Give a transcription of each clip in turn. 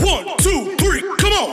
1, 2, 3, come on.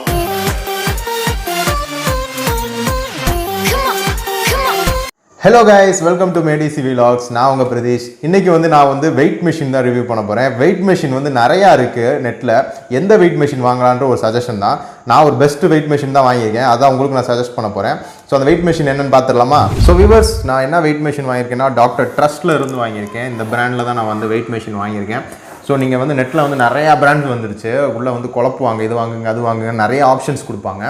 Hello guys, welcome to Medici vlogs. நான் உங்கள் பிரதீஷ். இன்றைக்கி நான் வெயிட் மிஷின் தான் ரிவ்யூ பண்ண போகிறேன். வெயிட் மிஷின் நிறையா இருக்குது நெட்டில். எந்த வெயிட் மிஷின் வாங்கலான்ற ஒரு சஜஷன் தான். நான் ஒரு பெஸ்ட் வெயிட் மிஷின் தான் வாங்கியிருக்கேன். அதான் உங்களுக்கு நான் சஜஸ்ட் பண்ண போகிறேன். ஸோ அந்த வெயிட் மிஷின் என்னென்னு பார்த்துடலாமா? ஸோ வியூவர்ஸ், நான் என்ன வெயிட் மிஷின் வாங்கியிருக்கேன்னா டாக்டர் ட்ரஸ்ட்டில் இருந்து வாங்கியிருக்கேன். இந்த பிராண்டில் தான் நான் வெயிட் மிஷின் வாங்கியிருக்கேன். ஸோ நீங்கள் நெட்டில் நிறையா பிராண்ட் வந்துருச்சு. உள்ளே குழப்புவாங்க, இது வாங்குங்க அது வாங்குங்க, நிறைய ஆப்ஷன்ஸ் கொடுப்பாங்க.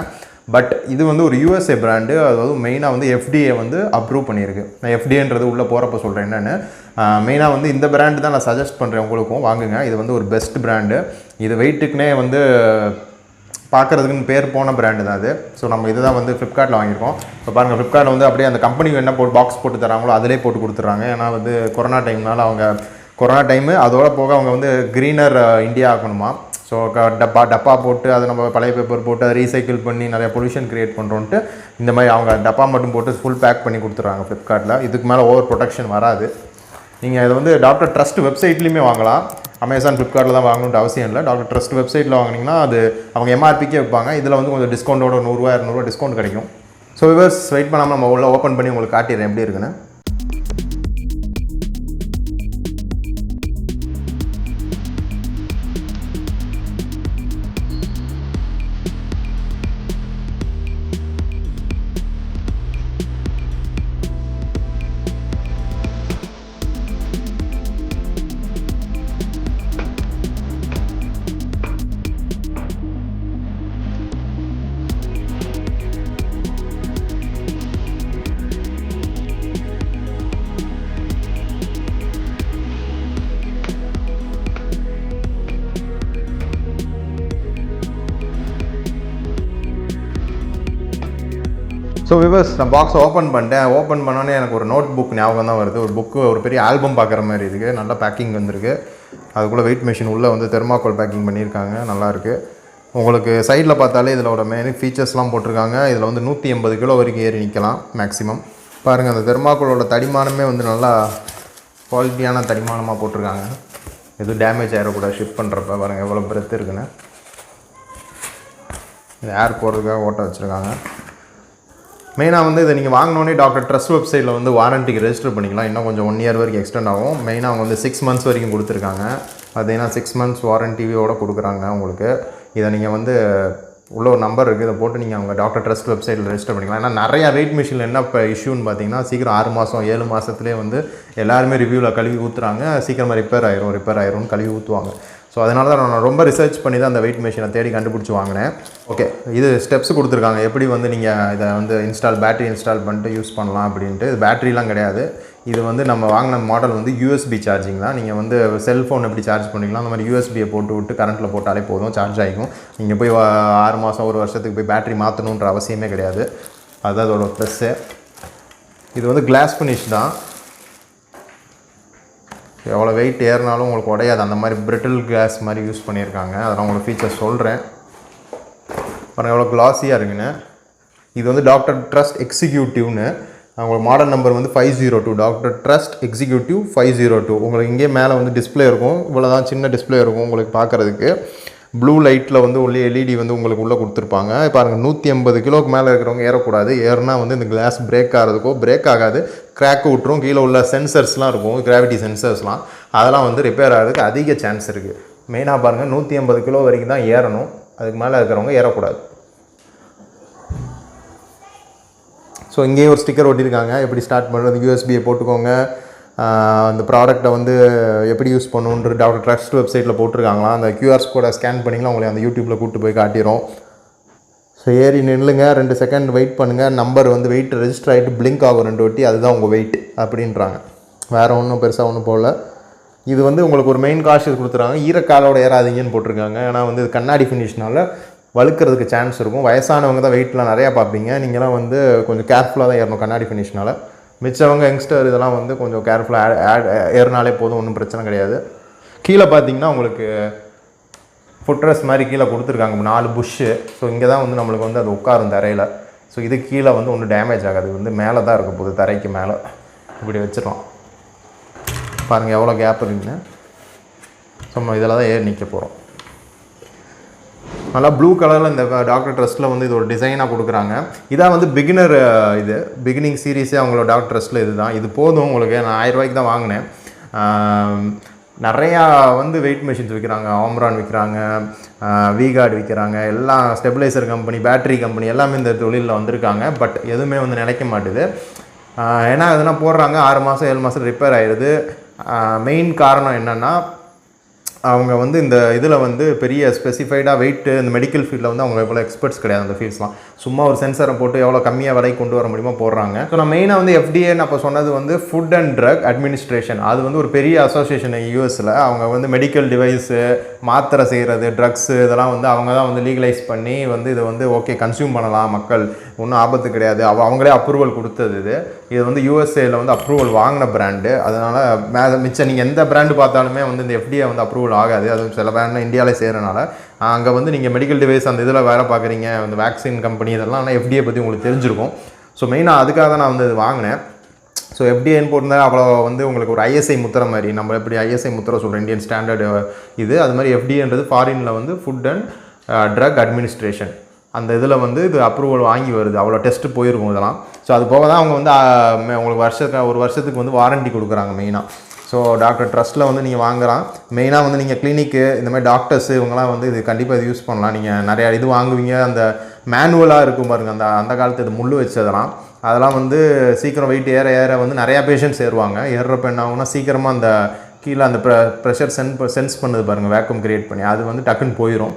பட் இது ஒரு யூஎஸ்ஏ பிராண்டு. அதாவது மெயினாக எஃப்டிஏ அப்ரூவ் பண்ணியிருக்கு. நான் எஃப்டிஏன்றது உள்ளே போகிறப்ப சொல்கிறேன் என்னென்னு. மெயினாக இந்த பிராண்டு தான் நான் சஜஸ்ட் பண்ணுறேன் உங்களுக்கும். வாங்குங்க, இது ஒரு பெஸ்ட் பிராண்டு. இது வெயிட்டுக்குனே பார்க்குறதுக்குன்னு பேர் போன பிராண்டு தான் அது. ஸோ நம்ம இது தான் ஃப்ளிப்கார்ட்டில் வாங்கியிருக்கோம். இப்போ பாருங்கள், ஃப்ளிப்கார்ட்டில் அப்படியே அந்த கம்பெனிக்கு என்ன பாக்ஸ் போட்டு தராங்களோ அதிலே போட்டு கொடுத்துட்றாங்க. ஏன்னா கொரோனா டைம்னால அவங்க கொரோனா டைமு அதோட போக அவங்க க்ரீனர் இந்தியா ஆக்கணுமா. ஸோ டப்பா போட்டு அதை நம்ம பழைய பேப்பர் போட்டு அதை ரீசைக்கிள் பண்ணி நிறைய பொல்யூஷன் க்ரியேட் பண்ணுறோன்ட்டு இந்த மாதிரி அவங்க டப்பா மட்டும் போட்டு ஃபுல் பேக் பண்ணி கொடுத்துட்றாங்க ஃப்ளிப்கார்ட்டில். இதுக்கு மேலே ஓவர் ப்ரொடெக்ஷன் வராது. நீங்கள் இது டாக்டர் ட்ரஸ்ட் வெப்சைட்லேயுமே வாங்கலாம். அமேசான், ஃப்ளிப்கார்ட்டில் தான் வாங்கணுன்ற அவசியம் இல்லை. டாக்டர் ட்ரஸ்ட் வெப்சைட்டில் வாங்கினீங்கன்னா அது அவங்க எம்ஆர்பிக்கே வைப்பாங்க. இதில் கொஞ்சம் டிஸ்கவுண்டோட 100 200 டிஸ்கவுண்ட் கிடைக்கும். ஸோ வியூவர்ஸ், வெயிட் பண்ணாமல் நம்ம உள்ள ஓப்பன் பண்ணி உங்களுக்கு காட்டிடுறேன் எப்படி இருக்குன்னு. ஸோ விவர்ஸ், நான் பாக்ஸை ஓப்பன் பண்ணிட்டேன். ஓப்பன் பண்ணோன்னே எனக்கு ஒரு நோட் புக் ஞாபகம் தான் வருது. ஒரு புக்கு, ஒரு பெரிய ஆல்பம் பார்க்குற மாதிரி இருக்குது. நல்லா பேக்கிங் வந்திருக்கு. அதுக்குள்ளே வெயிட் மிஷின் உள்ளே தெர்மாக்கோல் பேக்கிங் பண்ணியிருக்காங்க. நல்லாயிருக்கு. உங்களுக்கு சைடில் பார்த்தாலே இதில் மெயின் ஃபீச்சர்ஸ்லாம் போட்டிருக்காங்க. இதில் 180 கிலோ வரைக்கும் ஏறி நிற்கலாம் மேக்ஸிமம். பாருங்கள், அந்த தெர்மாக்கோலோட தடிமானமே நல்லா குவாலிட்டியான தடிமானமாக போட்டிருக்காங்க. எதுவும் டேமேஜ் ஆகிடக்கூடாது ஷிப் பண்ணுறப்ப. பாருங்கள் எவ்வளோ பிரெத் இருக்குன்னு. இது ஏர் போடுறதுக்காக ஓட்ட வச்சுருக்காங்க. மெயினாக இதை நீங்கள் வாங்கினோன்னே டாக்டர் ட்ரஸ்ட் வெப்சைட்டில் வாரண்டிக்கு ரெஜிஸ்டர் பண்ணிக்கலாம். இன்னும் கொஞ்சம் 1 இயர் வரைக்கும் எக்ஸ்டெண்ட் ஆகும். மெயினாக அவங்க 6 மந்த்ஸ் வரைக்கும் கொடுத்துருக்காங்க. பார்த்தீங்கன்னா 6 மந்த்ஸ் வாரண்டியோடு கொடுக்குறாங்க உங்களுக்கு. இதை நீங்கள் உள்ள ஒரு நம்பர் இருக்குது, இதை போட்டு நீங்கள் அவங்க டாக்டர் ட்ரஸ்ட் வெப்சைட்டில் ரெஜிஸ்டர் பண்ணிக்கலாம். ஏன்னா நிறையா வெயிட் மிஷினில் என்ன இப்போ இஷ்யூன்னு பார்த்தீங்கன்னா, சீக்கிரம் 6 மாதம் 7 மாதத்துலேயே எல்லாருமே ரிவ்யூவில் கழுவி ஊற்றுறாங்க. சீக்கிரமாக ரிப்பேர் ஆயிரும்னு கழுவி ஊற்றுவாங்க. ஸோ அதனால தான் நான் ரொம்ப ரிசர்ச் பண்ணி தான் அந்த வெயிட் மிஷினை தேடி கண்டுபிடிச்சி வாங்கினேன். ஓகே, இது ஸ்டெப்ஸ் கொடுத்துருக்காங்க. எப்படி நீங்கள் இதை பேட்டரி இன்ஸ்டால் பண்ணிட்டு யூஸ் பண்ணலாம் அப்படின்ட்டு. இது பேட்டரிலாம் கிடையாது. இது நம்ம வாங்கின மாடல் யூஎஸ்பி சார்ஜிங் தான். நீங்கள் செல்ஃபோன் எப்படி சார்ஜ் பண்ணிக்கலாம் அந்த மாதிரி யூஎஸ்பியை போட்டு விட்டு கரண்ட்டில் போட்டாலே போதும், சார்ஜ் ஆகிக்கும். நீங்கள் போய் 6 மாதம் 1 வருஷத்துக்கு போய் பேட்டரி மாற்றணுன்ற அவசியமே கிடையாது. அதுதான் அதோட ப்ளஸ்ஸு. இது கிளாஸ் ஃபினிஷ் தான். எவ்வளோ வெயிட் ஏறினாலும் உங்களுக்கு உடையாது. அந்த மாதிரி பிரிட்டில் கிளாஸ் மாதிரி யூஸ் பண்ணியிருக்காங்க. அதெல்லாம் உங்களுக்கு ஃபீச்சர்ஸ் சொல்கிறேன். பாருங்கள் எவ்வளோ கிளாஸியாக இருக்குன்னு. இது டாக்டர் ட்ரஸ்ட் எக்ஸிக்யூட்டிவ்னு. அவங்க model number 502. Doctor trust executive 502. உங்களுக்கு இங்கே மேலே டிஸ்பிளே இருக்கும். இவ்வளோ தான் சின்ன டிஸ்பிளே இருக்கும் உங்களுக்கு பார்க்குறதுக்கு. ப்ளூ லைட்டில் ஒல்லி எல்இடி உங்களுக்கு உள்ளே கொடுத்துருப்பாங்க. பாருங்கள், 180 கிலோக்கு மேலே இருக்கிறவங்க ஏறக்கூடாது. ஏறினா இந்த கிளாஸ் பிரேக் ஆகிறதுக்கோ பிரேக் ஆகாது, கிராக்கு விட்டுரும். கீழே உள்ள சென்சர்ஸ்லாம் இருக்கும், கிராவிட்டி சென்சர்ஸ்லாம், அதெல்லாம் ரிப்பேர் ஆகிறதுக்கு அதிக சான்ஸ் இருக்குது. மெயினாக பாருங்கள், 180 கிலோ வரைக்கும் தான் ஏறணும். அதுக்கு மேலே இருக்கிறவங்க ஏறக்கூடாது. ஸோ இங்கேயே ஒரு ஸ்டிக்கர் ஒட்டியிருக்காங்க. எப்படி ஸ்டார்ட் பண்ணுறது, யூஎஸ்பியை போட்டுக்கோங்க. அந்த ப்ராடக்ட்டை எப்படி யூஸ் பண்ணணுன்ற டாக்டர் ட்ரஸ்ட் வெப்சைட்டில் போட்டிருக்காங்களா. அந்த கியூஆர் கோடை ஸ்கேன் பண்ணிங்களா உங்களை அந்த யூடியூப்பில் கூப்பிட்டு போய் காட்டிடும். ஸோ ஏறி நில்லுங்க, 2 செகண்ட் வெயிட் பண்ணுங்கள். நம்பர் வெயிட் ரெஜிஸ்டர் ஆகிட்டு பிளிங்க் ஆகும் 2 வாட்டி. அதுதான் உங்கள் வெயிட் அப்படின்றாங்க. வேறு ஒன்றும் பெருசாக ஒன்றும் போகல. இது உங்களுக்கு ஒரு மெயின் காஷஸ் கொடுத்துறாங்க. ஈரக்காலோட ஏறாதீங்கன்னு போட்டிருக்காங்க. ஏன்னா இது கண்ணாடி ஃபினிஷ்னால வழுக்கிறதுக்கு சான்ஸ் இருக்கும். வயசானவங்க தான் வெயிட்லாம் நிறையா பார்ப்பீங்க. நீங்களாம் கொஞ்சம் கேர்ஃபுல்லாக தான் ஏறணும் கண்ணாடி ஃபினிஷ்னால். மிச்சவங்க யங்ஸ்டர் இதெல்லாம் கொஞ்சம் கேர்ஃபுல்லாக ஏறினாலே போதும், ஒன்றும் பிரச்சனை கிடையாது. கீழே பார்த்தீங்கன்னா உங்களுக்கு ஃபுட்ரெஸ் மாதிரி கீழே கொடுத்துருக்காங்க 4 புஷ்ஷு. ஸோ இங்கே தான் நம்மளுக்கு அது உட்காரும் தரையில். ஸோ இது கீழே ஒன்றும் டேமேஜ் ஆகாது. மேலே தான் இருக்க போகுது, தரைக்கு மேலே இப்படி வச்சிடலாம். பாருங்கள் எவ்வளோ கேப் இருக்குன்னு. ஸோ நம்ம இதில் தான் ஏறி நிற்க போகிறோம். நல்லா ப்ளூ கலரில் இந்த டாக்டர் ட்ரெஸ்ட்டில் வந்து இது ஒரு டிசைனாக கொடுக்குறாங்க. இதான் வந்து பிகினர் இது பிகினிங் சீரீஸே அவங்களோட டாக்டர் ட்ரெஸ்ட்டில் இது தான். இது போதும் உங்களுக்கு. நான் 1000 ரூபாய்க்கு தான் வாங்கினேன். நிறையா வந்து வெயிட் மிஷின்ஸ் விற்கிறாங்க, ஆம்ரான் விற்கிறாங்க, விகார்டு விற்கிறாங்க, எல்லாம் ஸ்டெபிலைசர் கம்பெனி, பேட்டரி கம்பெனி எல்லாமே இந்த தொழிலில் வந்திருக்காங்க. பட் எதுவுமே வந்து நிலைக்க மாட்டுது. ஏன்னா அதெல்லாம் போடுறாங்க 6 மாதம் 7 மாதம் ரிப்பேர் ஆகிடுது. மெயின் காரணம் என்னென்னா அவங்க வந்து இந்த இதில் வந்து பெரிய ஸ்பெசிஃபைடாக வெயிட்டு இந்த மெடிக்கல் ஃபீல்டில் வந்து அவங்க எவ்வளோ எக்ஸ்பர்ட்ஸ் கிடையாது. அந்த ஃபீல்ட்ஸ்லாம் சும்மா ஒரு சென்சரை போட்டு எவ்வளோ கம்மியாக விலைக்கு கொண்டு வர முடியுமோ போடுறாங்க. ஸோ நான் மெயினாக வந்து எஃப்டிஏன்னு அப்போ சொன்னது வந்து ஃபுட் அண்ட் ட்ரக் அட்மினிஸ்ட்ரேஷன். அது வந்து ஒரு பெரிய அசோசியேஷன் யூஎஸில். அவங்க வந்து மெடிக்கல் டிவைஸு, மாத்திரை செய்கிறது, ட்ரக்ஸு இதெல்லாம் வந்து அவங்க தான் வந்து லீகலைஸ் பண்ணி வந்து இதை வந்து ஓகே கன்சியூம் பண்ணலாம், மக்கள் ஒன்றும் ஆபத்து கிடையாது, அவங்களே அப்ரூவல் கொடுத்தது. இது வந்து யூஎஸ்ஏயில் வந்து அப்ரூவல் வாங்கின பிராண்டு. அதனால் மிச்சம் நீங்கள் எந்த பிராண்டு பார்த்தாலுமே வந்து இந்த எஃப்டிஏ வந்து அப்ரூவல் ஆகாது. அது சில பிராண்ட் இந்தியாவிலே செய்கிறனால அங்கே வந்து நீங்கள் மெடிக்கல் டிவைஸ் அந்த இதில் வேலை பார்க்குறீங்க, அந்த வேக்சின் கம்பெனி இதெல்லாம் ஆனால் எஃப்டிஏ பற்றி உங்களுக்கு தெரிஞ்சிருக்கும். ஸோ மெயினாக அதுக்காக தான் நான் வந்து இது வாங்கினேன். ஸோ எஃப்டிஏன்னு போட்டிருந்தால் அவ்வளோ வந்து உங்களுக்கு ஒரு ஐஎஸ்ஐ முத்திரை மாதிரி, நம்ம எப்படி ஐஎஸ்ஐ முத்திரை சொல்கிறோம் இந்தியன் ஸ்டாண்டர்டு இது, அது மாதிரி எஃப்டிஏன்றது ஃபாரினில் வந்து ஃபுட் அண்ட் ட்ரக் அட்மினிஸ்ட்ரேஷன். அந்த இதில் வந்து இது அப்ரூவல் வாங்கி வருது, அவ்வளோ டெஸ்ட்டு போயிருக்கும் இதெல்லாம். ஸோ அது போக தான் அவங்க வந்து உங்களுக்கு ஒரு வருஷத்துக்கு வந்து வாரண்டி கொடுக்குறாங்க மெயினாக. ஸோ டாக்டர் ட்ரஸ்ட்டில் வந்து நீங்கள் வாங்குறான். மெயினாக வந்து நீங்கள் கிளினிக்கு இந்த மாதிரி டாக்டர்ஸு இவங்கெல்லாம் வந்து இது கண்டிப்பாக இது யூஸ் பண்ணலாம். நீங்கள் நிறையா இது வாங்குவீங்க, அந்த மேனுவலாக இருக்கும் பாருங்கள், அந்த காலத்து இது முள் வச்சதெல்லாம், அதெல்லாம் வந்து சீக்கிரம் வெயிட் ஏற வந்து நிறையா பேஷண்ட்ஸ் ஏறுவாங்க. ஏறுறப்ப என்ன ஆகுனா சீக்கிரமாக அந்த கீழே அந்த ப்ரெஷர் சென்ஸ் பண்ணுது பாருங்கள், வேக்கம் கிரியேட் பண்ணி, அது வந்து டக்குன்னு போயிடும்.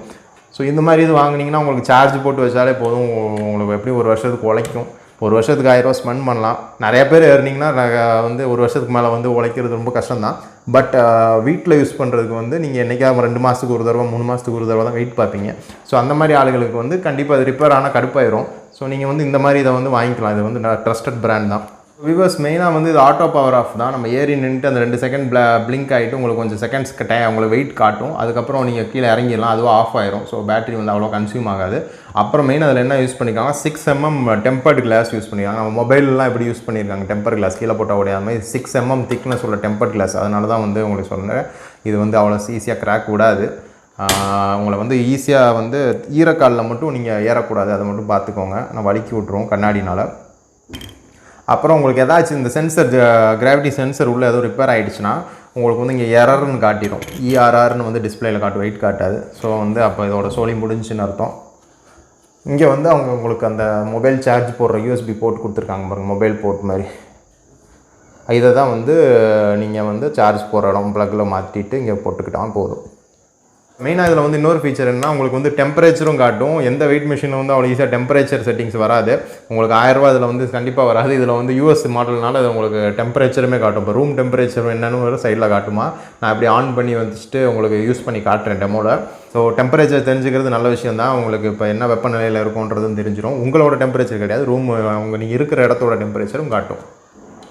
ஸோ இந்த மாதிரி இது வாங்கினீங்கன்னா உங்களுக்கு சார்ஜ் போட்டு வச்சாலே போதும், உங்களுக்கு எப்படி ஒரு வருஷத்துக்கு உழைக்கும். ஒரு வருஷத்துக்கு 1000 ரூபா ஸ்பெண்ட் பண்ணலாம். நிறைய பேர் ஏறினீங்கன்னா வந்து ஒரு வருஷத்துக்கு மேலே வந்து உழைக்கிறது ரொம்ப கஷ்டம்தான். பட் வீட்டில் யூஸ் பண்ணுறதுக்கு வந்து நீங்கள் என்றைக்காவது 2 மாதத்துக்கு ஒரு தடவை 3 மாதத்துக்கு ஒரு தடவை தான் வெயிட் பார்ப்பீங்க. ஸோ அந்த மாதிரி ஆளுகளுக்கு வந்து கண்டிப்பாக அது ரிப்பேர் ஆனால் கடுப்பாயிரும். ஸோ நீங்கள் வந்து இந்த மாதிரி இதை வந்து வாங்கிக்கலாம். இது வந்து ட்ரஸ்டட் பிராண்ட் தான். வியூவர்ஸ் மெயினாக வந்து இது ஆட்டோ பவர் ஆஃப் தான். நம்ம ஏறி நின்றுட்டு அந்த 2 செகண்ட் பிளிங்க் ஆகிட்டு உங்களுக்கு கொஞ்சம் செகண்ட்ஸ் உங்களுக்கு வெயிட் காட்டும். அதுக்கப்புறம் நீங்கள் கீழே இறங்கிடலாம், அதுவும் ஆஃப் ஆயிரும். ஸோ பேட்டரி வந்து அவ்வளோ கன்சியூம் ஆகாது. அப்புறம் மெயின் அதில் என்ன யூஸ் பண்ணிக்காங்க, 6mm டெம்பர்டு கிளாஸ் யூஸ் பண்ணியிருக்காங்க. நம்ம மொபைல்லாம் எப்படி யூஸ் பண்ணியிருக்காங்க, டெம்பர் கிளாஸ் கீழே போட்டால் உடைய மாதிரி 6mm திக்னஸ் உள்ள டெம்பர் கிளாஸ். அதனால தான் வந்து உங்களுக்கு சொன்னேன் இது வந்து அவ்வளோ ஈஸியாக கிராக் விடாது. உங்களை வந்து ஈஸியாக வந்து ஈரக்காலில் மட்டும் நீங்கள் ஏறக்கூடாது, அதை மட்டும் பார்த்துக்கோங்க. நான் வலிக்கி விட்ருவோம் கண்ணாடினால். அப்புறம் உங்களுக்கு ஏதாச்சும் இந்த சென்சர் கிராவிட்டி சென்சர் உள்ள ஏதோ ரிப்பேர் ஆகிடுச்சுன்னா உங்களுக்கு வந்து இங்கே எரர்னு காட்டிடும். ERRனு வந்து டிஸ்பிளேயில் காட்டும், வெயிட் காட்டாது. ஸோ வந்து அப்போ இதோட சோலி முடிஞ்சுன்னு அர்த்தம். இங்கே வந்து அவங்க உங்களுக்கு அந்த மொபைல் சார்ஜ் போடுற USB போர்ட் கொடுத்துருக்காங்க பாருங்கள், மொபைல் போர்ட் மாதிரி. இதை தான் வந்து நீங்கள் வந்து சார்ஜ் போடுற இடம் ப்ளக்கில் மாற்றிட்டு இங்கே போட்டுக்கிட்டால் போதும். மெயினாக இதில் வந்து இன்னொரு ஃபீச்சர் என்ன, உங்களுக்கு வந்து டெம்பரேச்சரும் காட்டும். எந்த வெயிட் மிஷினில் வந்து அவ்வளோ ஈஸியாக டெம்பரேச்சர் செட்டிங்ஸ் வராது. உங்களுக்கு 1000 ரூபா இதில் வந்து கண்டிப்பாக வராது. இதில் வந்து US மாடல்னால அது உங்களுக்கு டெம்பரேச்சருமே காட்டும். இப்போ ரூம் டெம்பரேச்சர் என்னன்னு ஒரு சைடில் காட்டுமா, நான் அப்படி ஆன் பண்ணி வச்சுட்டு உங்களுக்கு யூஸ் பண்ணி காட்டுறேன் டெமோவில். ஸோ டெம்பரேச்சர் தெரிஞ்சுக்கிறது நல்ல விஷயம் தான். உங்களுக்கு இப்போ என்ன வெப்பநிலையில் இருக்கும்ன்றதும் தெரிஞ்சிடும். உங்களோட டெம்பரேச்சர் கிடையாது, நீங்கள் இருக்கிற இடத்தோட டெம்பரேச்சரும் காட்டும்.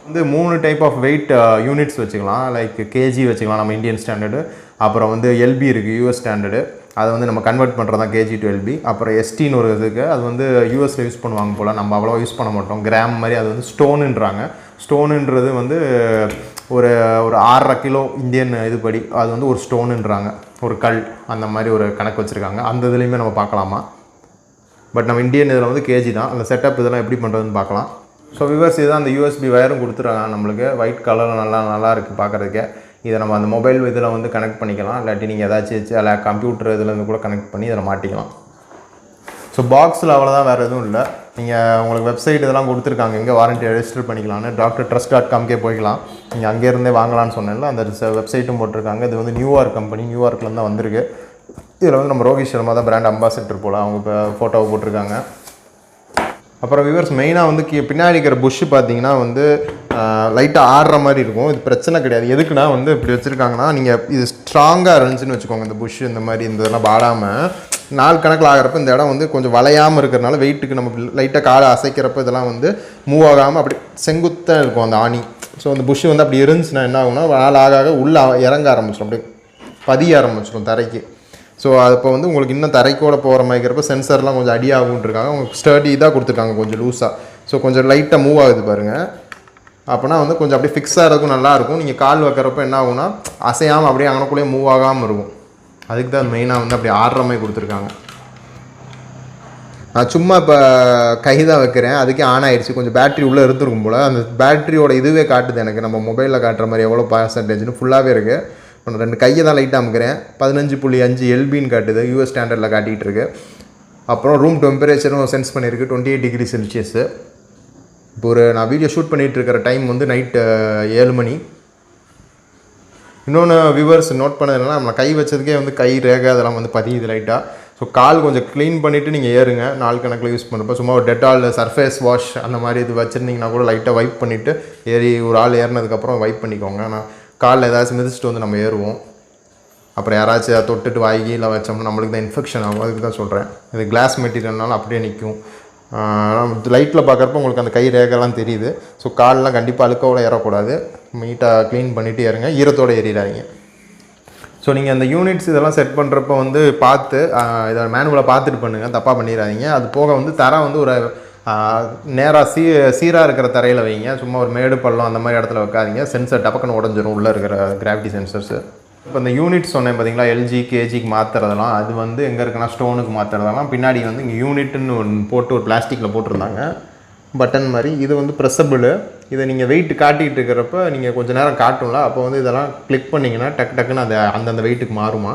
வந்து 3 டைப் ஆஃப் வெயிட் யூனிட்ஸ் வச்சுக்கலாம். லைக் கேஜி வச்சுக்கலாம் நம்ம இந்தியன் ஸ்டாண்டர்டு. அப்புறம் வந்து LB இருக்குது US ஸ்டாண்டர்டு, அதை வந்து நம்ம கன்வெர்ட் பண்ணுறது தான் KG to LB. அப்புறம் STன்னு ஒரு இதுக்கு, அது வந்து USல யூஸ் பண்ணுவாங்க போல், நம்ம அவ்வளோ யூஸ் பண்ண மாட்டோம். கிராம் மாதிரி அது வந்து ஸ்டோனுன்றாங்க. ஸ்டோனுன்றது வந்து ஒரு 1.5 கிலோ இந்தியன் இதுபடி அது வந்து ஒரு ஸ்டோனுன்றாங்க, ஒரு கல், அந்த மாதிரி ஒரு கணக்கு வச்சுருக்காங்க. அந்த இதுலேயுமே நம்ம பார்க்கலாமா. பட் நம்ம இந்தியன் இதில் வந்து கேஜி தான். அந்த செட்டப் இதெல்லாம் எப்படி பண்ணுறதுன்னு பார்க்கலாம். ஸோ வியூவர்ஸ் இதுதான் அந்த USB வயரும் கொடுத்துருக்காங்க நம்மளுக்கு. ஒயிட் கலரில் நல்லா இருக்குது பார்க்குறதுக்கே. இதை நம்ம அந்த மொபைல் இதில் வந்து கனெக்ட் பண்ணிக்கலாம். இல்லாட்டி நீங்கள் ஏதாச்சும் அதில் கம்ப்யூட்டர் இதில் கூட கனெக்ட் பண்ணி இதில் மாட்டிக்கலாம். ஸோ பாக்ஸில் அவ்வளோதான், வேறு எதுவும் இல்லை. நீங்கள் உங்களுக்கு வெப்சைட் இதெல்லாம் கொடுத்துருக்காங்க, எங்கே வாரண்ட்டி ரெஜிஸ்டர் பண்ணிக்கலாம்னு. drtrust.com போய்க்கலாம். நீங்கள் அங்கேருந்தே வாங்கலான்னு சொன்னேன்ல, அந்த வெப்சைட்டும் போட்டிருக்காங்க. இது வந்து நியூயார்க் கம்பெனி, நியூயார்க்கில் தான் வந்திருக்கு. இதில் வந்து நம்ம ரோஹித் சர்மா தான் பிராண்ட் அம்பாசிடர் போல், அவங்க இப்போ ஃபோட்டோவை போட்டிருக்காங்க. அப்புறம் வியூவர்ஸ் மெயினாக வந்து பின்னாடி இருக்கிற புஷ்ஷு பார்த்தீங்கன்னா வந்து லைட்டாக ஆடுற மாதிரி இருக்கும். இது பிரச்சனை கிடையாது. எதுக்குன்னா வந்து இப்படி வச்சுருக்காங்கன்னா, நீங்கள் இது ஸ்ட்ராங்காக இருந்துச்சுன்னு வச்சுக்கோங்க, இந்த புஷ்ஷு இந்த மாதிரி இந்த இதெல்லாம் பாடாமல் நாள் கணக்கில் ஆகிறப்ப இந்த இடம் வந்து கொஞ்சம் வளையாமல் இருக்கிறனால வெயிட்டுக்கு நம்ம லைட்டாக காலை அசைக்கிறப்ப இதெல்லாம் வந்து மூவ் ஆகாமல் அப்படி செங்குத்தாக இருக்கும் அந்த ஆணி. ஸோ அந்த புஷ்ஷு வந்து அப்படி இருந்துச்சுன்னா என்ன ஆகும்னா, நாள் ஆக உள்ளே இறங்க ஆரம்பிச்சிடும், அப்படி பதிய ஆரம்பிச்சிடும் தரைக்கு. ஸோ அது இப்போ வந்து உங்களுக்கு இன்னும் தரைக்கோட போகிற மாதிரிக்கிறப்ப சென்சர்லாம் கொஞ்சம் அடியாகுன்ட்ருக்காங்க. உங்களுக்கு ஸ்டடி இதாக கொடுத்துருக்காங்க, கொஞ்சம் லூஸாக. ஸோ கொஞ்சம் லைட்டாக மூவ் ஆகுது பாருங்கள். அப்போனா வந்து கொஞ்சம் அப்படியே ஃபிக்ஸ் ஆகிறதுக்கும் நல்லாயிருக்கும். நீங்கள் கால் வைக்கிறப்ப என்ன ஆகும்னா அசையாமல் அப்படியே அங்கனக்குள்ளேயே மூவ் ஆகாமல் இருக்கும். அதுக்கு தான் மெயினாக வந்து அப்படி ஆடுற மாதிரி கொடுத்துருக்காங்க. நான் சும்மா இப்போ கை தான் வைக்கிறேன், அதுக்கே ஆன் ஆகிடுச்சு. கொஞ்சம் பேட்ரி உள்ளே இருந்துருக்கும் போல். அந்த பேட்ரியோட இதுவே காட்டுது எனக்கு, நம்ம மொபைலில் காட்டுற மாதிரி எவ்வளோ பர்சன்டேஜ்னு ஃபுல்லாகவே இருக்குது. நான் 2 கையை தான் லைட்டாக அமுக்கிறேன். 15.5 LBன்னு காட்டுது, US ஸ்டாண்டர்டில் காட்டிகிட்டு இருக்கு. அப்புறம் ரூம் டெம்பரேச்சரும் சென்ஸ் பண்ணியிருக்கு 28 டிகிரி செல்சியஸு. இப்போ நான் வீடியோ ஷூட் பண்ணிகிட்டு இருக்கிற டைம் வந்து நைட்டு 7 மணி. இன்னொன்று வியூவர்ஸ் நோட் பண்ணதுனா, நம்ம கை வச்சதுக்கே வந்து கை ரேகை அதெல்லாம் வந்து பதியுது லைட்டாக. ஸோ கால் கொஞ்சம் க்ளீன் பண்ணிவிட்டு நீங்கள் ஏறுங்க. நாள் கணக்கில் யூஸ் பண்ணுறப்போ சும்மா ஒரு டெட்டால் சர்ஃபேஸ் வாஷ் அந்த மாதிரி இது வச்சுருந்தீங்கன்னா கூட லைட்டாக வைப் பண்ணிவிட்டு ஏறி ஒரு ஆள் ஏறினதுக்கப்புறம் வைப் பண்ணிக்கோங்க. ஆனால் காலில் ஏதாச்சும் மிதிச்சுட்டு வந்து நம்ம ஏறுவோம். அப்புறம் யாராச்சும் தொட்டுட்டு வாய்கியில் வச்சோம்னா நம்மளுக்கு தான் இன்ஃபெக்ஷன் ஆகும். அதுக்கு தான் சொல்கிறேன். இது கிளாஸ் மெட்டீரியல்னாலும் அப்படியே நிற்கும். லைட்டில் பார்க்குறப்ப உங்களுக்கு அந்த கை ரேகெல்லாம் தெரியுது. ஸோ காலெலாம் கண்டிப்பாக அழுக்கோட ஏறக்கூடாது. நீட்டாக க்ளீன் பண்ணிவிட்டு ஏறுங்க, ஈரத்தோடு ஏறிடாதீங்க. ஸோ நீங்கள் அந்த யூனிட்ஸ் இதெல்லாம் செட் பண்ணுறப்ப வந்து பார்த்து இதை மேனுவலாக பார்த்துட்டு பண்ணுங்கள், தப்பாக பண்ணிடாதீங்க. அது போக வந்து தரை வந்து ஒரு நேராக சீராக இருக்கிற தரையில் வைங்க. சும்மா ஒரு மேடு பள்ளம் அந்த மாதிரி இடத்துல வைக்காதீங்க. சென்சர் டப்பக்குன்னு உடஞ்சிரும் உள்ளே இருக்கிற கிராவிட்டி சென்சர்ஸு. இப்போ இந்த யூனிட்ஸ் சொன்னேன் பார்த்தீங்களா, LG KGக்கு மாற்றுறதெல்லாம், அது வந்து எங்கே இருக்குன்னா ஸ்டோனுக்கு மாற்றுறதெல்லாம் பின்னாடி வந்து இங்கே யூனிட்னு ஒன்று போட்டு ஒரு பிளாஸ்டிக்கில் போட்டிருந்தாங்க பட்டன் மாதிரி. இது வந்து ப்ரெஸ்ஸபிள். இதை நீங்கள் வெயிட் காட்டிகிட்டு இருக்கிறப்ப நீங்கள் கொஞ்சம் நேரம் காட்டும்ல, அப்போ வந்து இதெல்லாம் கிளிக் பண்ணிங்கன்னா டக்குன்னு அது அந்தந்த வெயிட்டுக்கு மாறுமா.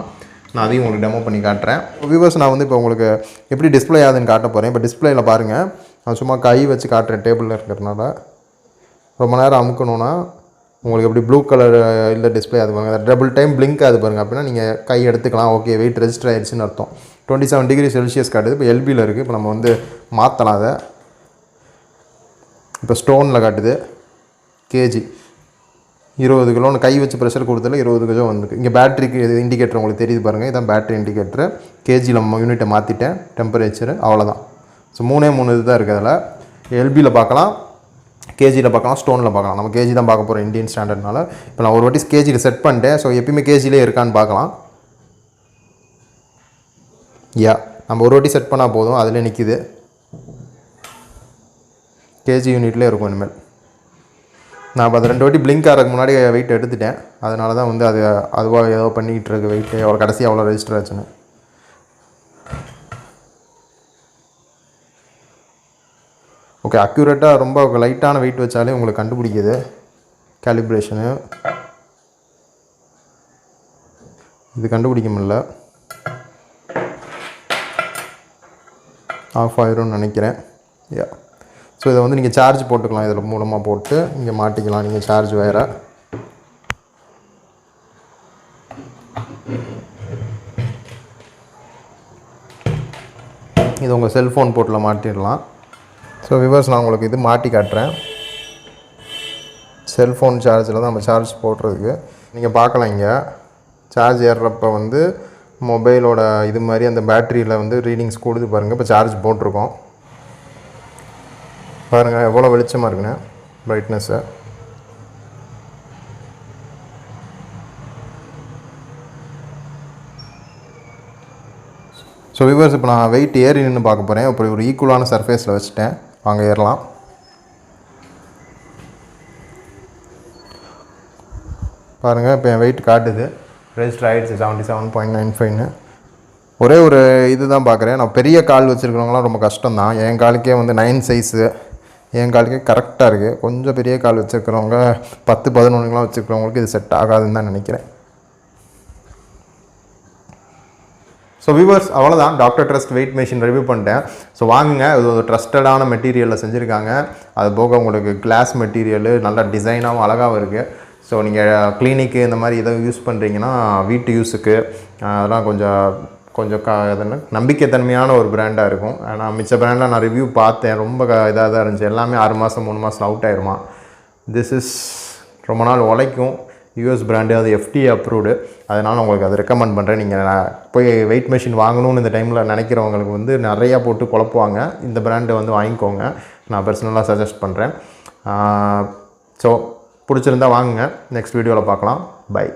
நான் அதையும் உங்களுக்கு டெமோ பண்ணி காட்டுறேன். வியூவர்ஸ், நான் வந்து இப்போ உங்களுக்கு எப்படி டிஸ்பிளே ஆகுதுன்னு காட்ட போகிறேன். இப்போ டிஸ்பிளேயில் பாருங்கள், நான் சும்மா கை வச்சு காட்டுறேன் டேபிளில் இருக்கிறதுனால. ரொம்ப நேரம் அமுக்கணுன்னா உங்களுக்கு எப்படி ப்ளூ கலர் இல்லை டிஸ்பிளே அது பாருங்கள், டபுள் டைம் பிளிங்க் ஆகுது பாருங்கள். அப்படின்னா நீங்கள் கை எடுத்துக்கலாம். ஓகே, வெயிட் ரெஜிஸ்டர் ஆகிடுச்சின்னு அர்த்தம். 27 டிகிரி செல்சியஸ் காட்டுது. இப்போ LBயில் இருக்குது. இப்போ நம்ம வந்து மாற்றலாம் அதை. இப்போ ஸ்டோனில் காட்டுது KG 20 கிலோன்னு கை வச்சு ப்ரெஷர் கொடுத்ததில் 20 கிலோ வந்துருக்கு. இங்கே பேட்டரிக்கு இண்டிகேட்டர் உங்களுக்கு தெரியுது பாருங்கள், இதான் பேட்டரி இண்டிகேட்டரு. KGயில் யூனிட்டை மாற்றிட்டேன், டெம்பரேச்சரு, அவ்வளோதான். ஸோ 3 இது தான் இருக்குது அதில். LBயில் பார்க்கலாம், KGயில் பார்க்கலாம், ஸ்டோனில் பார்க்கலாம். நம்ம KG தான் பார்க்க போகிறோம் இந்தியன் ஸ்டாண்டர்ட்னால. இப்போ நான் ஒரு வாட்டி KGயில் செட் பண்ணிட்டேன். ஸோ எப்பயுமே KGயிலே இருக்கான்னு பார்க்கலாம். நம்ம ஒரு வாட்டி செட் பண்ணால் போதும், அதில் நிற்கிது. KG யூனிட்லேயே இருக்கும் இனிமேல். நான் இப்போ அதை 2 வாட்டி பிளிங்க் ஆகிறதுக்கு முன்னாடி வெயிட் எடுத்துட்டேன். அதனால தான் வந்து அது அதுவாக ஏதோ பண்ணிக்கிட்டு இருக்கு வெயிட்டு. எவ்வளோ கடைசி எவ்வளோ ரெஜிஸ்டர் ஆச்சுன்னு. ஓகே, அக்யூரேட்டாக ரொம்ப லைட்டான வெயிட் வச்சாலே உங்களுக்கு கண்டுபிடிக்குது கேலிப்ரேஷனு. இது கண்டுபிடிக்க முடியல, ஆஃப் ஆயிரும்னு நினைக்கிறேன். ஸோ இதை வந்து நீங்கள் சார்ஜ் போட்டுக்கலாம். இதில் மூலமாக போட்டு இங்கே மாட்டிக்கலாம் நீங்கள் சார்ஜ் வேறு. இது உங்கள் செல்ஃபோன் போர்ட்டில் மாட்டிடலாம். ஸோ வியூவர்ஸ், நான் உங்களுக்கு இது மாட்டி காட்டுறேன். செல்ஃபோன் சார்ஜில் தான் நம்ம சார்ஜ் போடுறதுக்கு. நீங்கள் பார்க்கலாம், இங்கே சார்ஜ் ஏறுறப்போ வந்து மொபைலோட இது மாதிரி அந்த பேட்டரியில் வந்து ரீடிங்ஸ் கொடுத்து பாருங்கள். இப்போ சார்ஜ் போட்டிருக்கோம் பாருங்கள், எவ்வளோ வெளிச்சமாக இருக்குண்ணே பிரைட்னஸ்ஸு. ஸோ வியூவர்ஸ், இப்போ நான் வெயிட் ஏறி நின்று பார்க்க போகிறேன். இப்போ ஒரு ஈக்குவலான சர்ஃபேஸில் வச்சுட்டேன், வாங்க ஏறலாம். பாருங்கள், இப்போ என் வெயிட் காட்டுது, ரெஜிஸ்டர் ஆகிடுச்சு 77.95ன்னு. ஒரே ஒரு இது தான் பார்க்குறேன். நான் பெரிய கால் வச்சுருக்கிறவங்களாம் ரொம்ப கஷ்டம் தான். என் காலுக்கே வந்து 9 சைஸு, என் காலுக்கே கரெக்டாக இருக்குது. கொஞ்சம் பெரிய கால் வச்சுருக்கிறவங்க 10-11 வச்சுருக்கிறவங்களுக்கு இது செட் ஆகாதுன்னு தான் நினைக்கிறேன். ஸோ வியூவர்ஸ், அவ்வளோதான். Doctor trust weight machine review பண்ணிட்டேன். ஸோ வாங்குங்க, இது ஒரு ட்ரஸ்டடான மெட்டீரியலில் செஞ்சுருக்காங்க. அது போக உங்களுக்கு கிளாஸ் மெட்டீரியலு நல்லா டிசைனாகவும் அழகாகவும் இருக்குது. ஸோ நீங்கள் கிளினிக்கு இந்த மாதிரி எதாவது யூஸ் பண்ணுறீங்கன்னா வீட்டு யூஸுக்கு அதெல்லாம் கொஞ்சம் நம்பிக்கைத்தன்மையான ஒரு பிராண்டாக இருக்கும். ஆனால் மிச்ச பிராண்டில் நான் ரிவ்யூ பார்த்தேன், ரொம்ப இதாக தான் இருந்துச்சு. எல்லாமே 6 மாதம் 3 மாதம் அவுட் ஆயிருமா. திஸ் இஸ் ரொம்ப நாள் உழைக்கும். US பிராண்டு, அது FDA அப்ரூவ்டு. அதனால் உங்களுக்கு அது ரெக்கமெண்ட் பண்ணுறேன். நீங்கள் போய் வெயிட் மிஷின் வாங்கணும்னு இந்த டைமில் நினைக்கிறவங்களுக்கு வந்து நிறையா போட்டு குழப்புவாங்க. இந்த பிராண்டை வந்து வாங்கிக்கோங்க, நான் பர்சனலாக சஜஸ்ட் பண்ணுறேன். ஸோ பிடிச்சிருந்தா வாங்குங்க. நெக்ஸ்ட் வீடியோவில் பார்க்கலாம். பை.